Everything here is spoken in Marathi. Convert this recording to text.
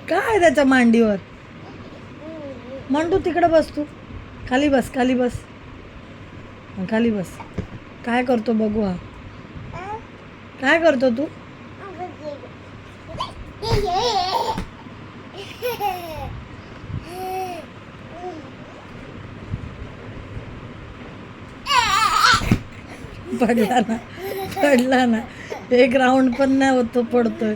काय त्याच्या मांडीवर? मंडू तिकडे बस, तू खाली बस, खाली बस, खाली बस. काय करतो बघू हा. काय करतो तू? पडला ना, पडला ना. एक राऊंड पण नाही होतो, पडतोय.